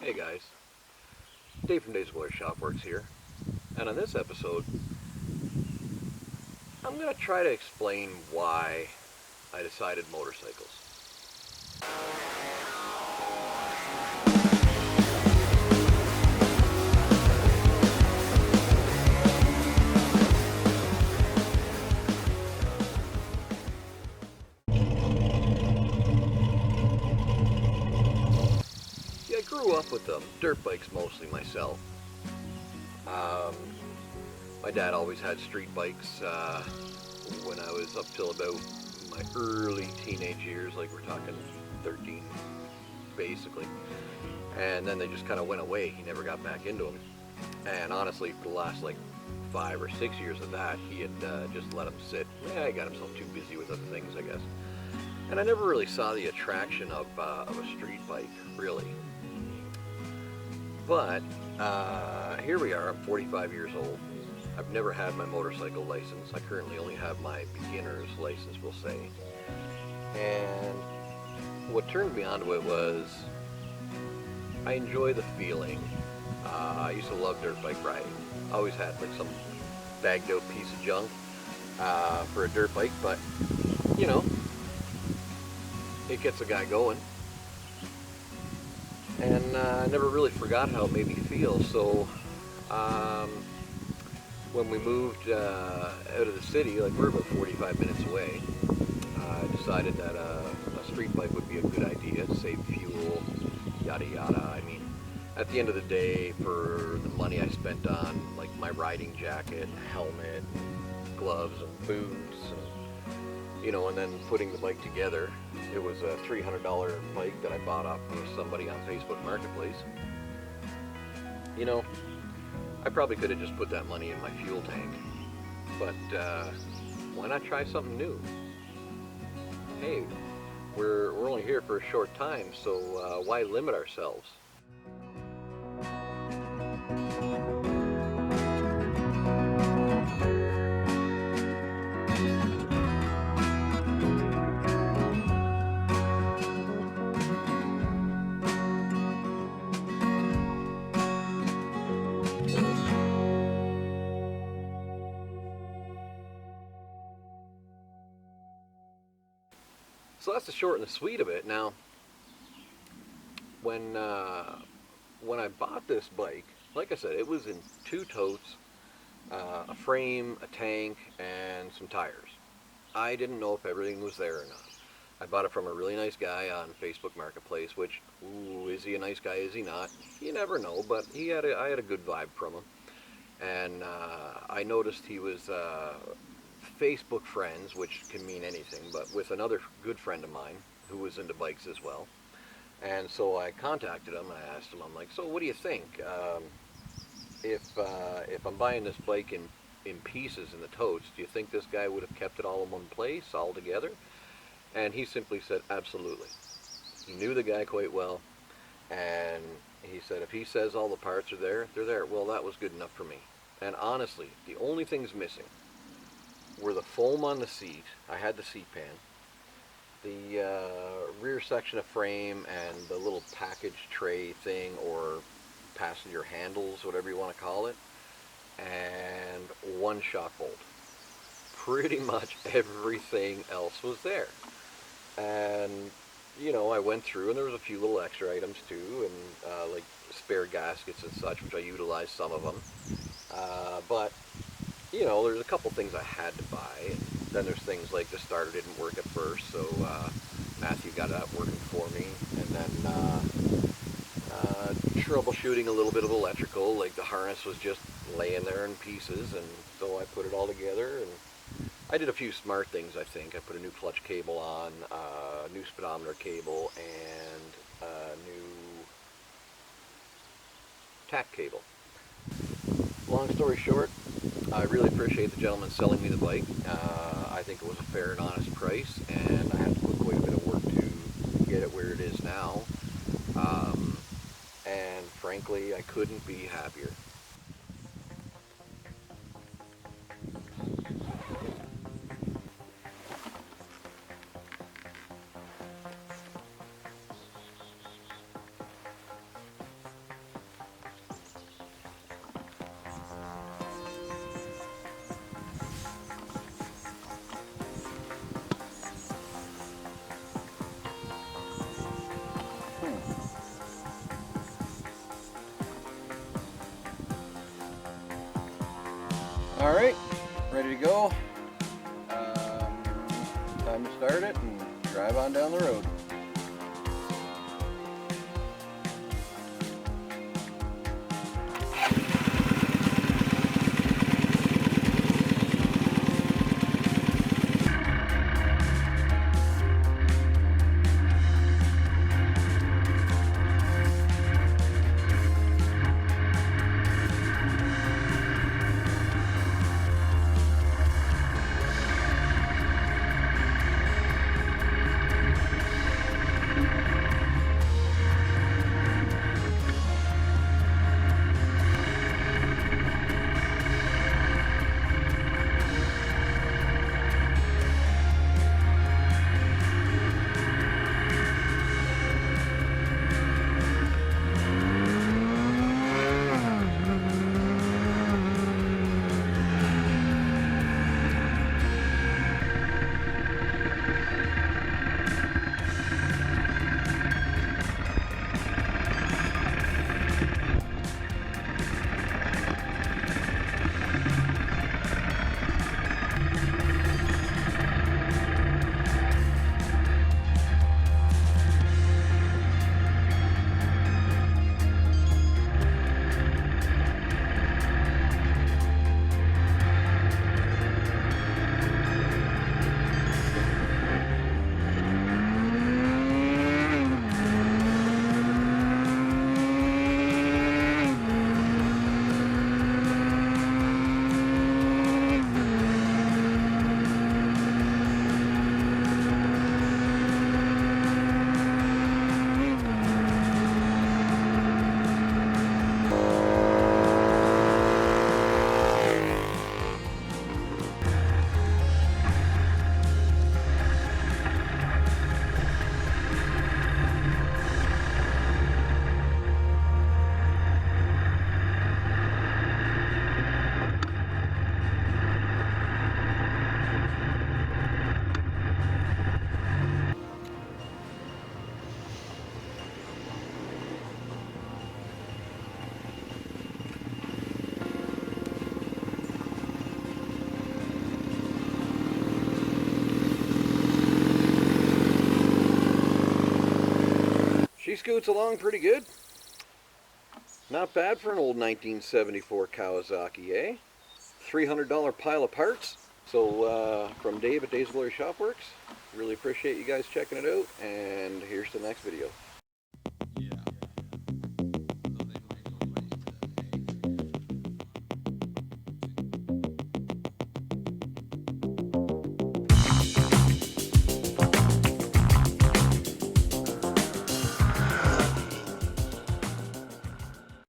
Hey guys, Dave from Dave's Boy Shop Works here, and on this episode, I'm going to try to explain why I decided motorcycles. See, I grew up with dirt bikes mostly myself. Um, my dad always had street bikes when I was up till about my early teenage years, like we're talking 13 basically. And then they just kind of went away. He never got back into them. And honestly, for the last like 5 or 6 years of that, he had just let them sit. Yeah, he got himself too busy with other things, I guess. And I never really saw the attraction of a street bike, really. But here we are, I'm 45 years old. I've never had my motorcycle license. I currently only have my beginner's license, we'll say. And what turned me onto it was I enjoy the feeling. I used to love dirt bike riding. I always had like some bagged out piece of junk for a dirt bike, but you know, it gets a guy going. And I never really forgot how it made me feel. So when we moved out of the city, like we're about 45 minutes away, I decided that a street bike would be a good idea, save fuel, yada yada. I mean, at the end of the day, for the money I spent on like my riding jacket, helmet, gloves, and boots, and then putting the bike together, it was a $300 bike that I bought off of somebody on Facebook Marketplace. You know, I probably could have just put that money in my fuel tank, but why not try something new? Hey, we're only here for a short time, so why limit ourselves? So that's the short and the sweet of it. Now, when when I bought this bike, like I said, it was in two totes, a frame, a tank, and some tires. I didn't know if everything was there or not. I bought it from a really nice guy on Facebook Marketplace, which, ooh, is he a nice guy, is he not? You never know, but I had a good vibe from him. And I noticed he was Facebook friends, which can mean anything, but with another good friend of mine who was into bikes as well. And so I contacted him and I asked him, I'm like, so what do you think? If I'm buying this bike in pieces in the totes, do you think this guy would have kept it all in one place, all together? And he simply said, absolutely. He knew the guy quite well, and he said, if he says all the parts are there, they're there. Well, that was good enough for me. And honestly, the only things missing were the foam on the seat. I had the seat pan, the rear section of frame, and the little package tray thing, or passenger handles, whatever you want to call it, and one shock bolt. Pretty much everything else was there. And I went through, and there was a few little extra items too, and like spare gaskets and such, which I utilized some of them. But there's a couple things I had to buy. And then there's things like the starter didn't work at first, so Matthew got that working for me. And then troubleshooting a little bit of electrical, like the harness was just laying there in pieces, and so I put it all together. And I did a few smart things, I think. I put a new clutch cable on, a new speedometer cable, and a new tack cable. Long story short, I really appreciate the gentleman selling me the bike. I think it was a fair and honest price, and I had to put quite a bit of work to get it where it is now. And frankly, I couldn't be happier. All right, ready to go. Time to start it and drive on down the road. She scoots along pretty good. Not bad for an old 1974 Kawasaki, eh? $300 pile of parts. So from Dave at Dave's Glory Shop Works, really appreciate you guys checking it out, and here's the next video.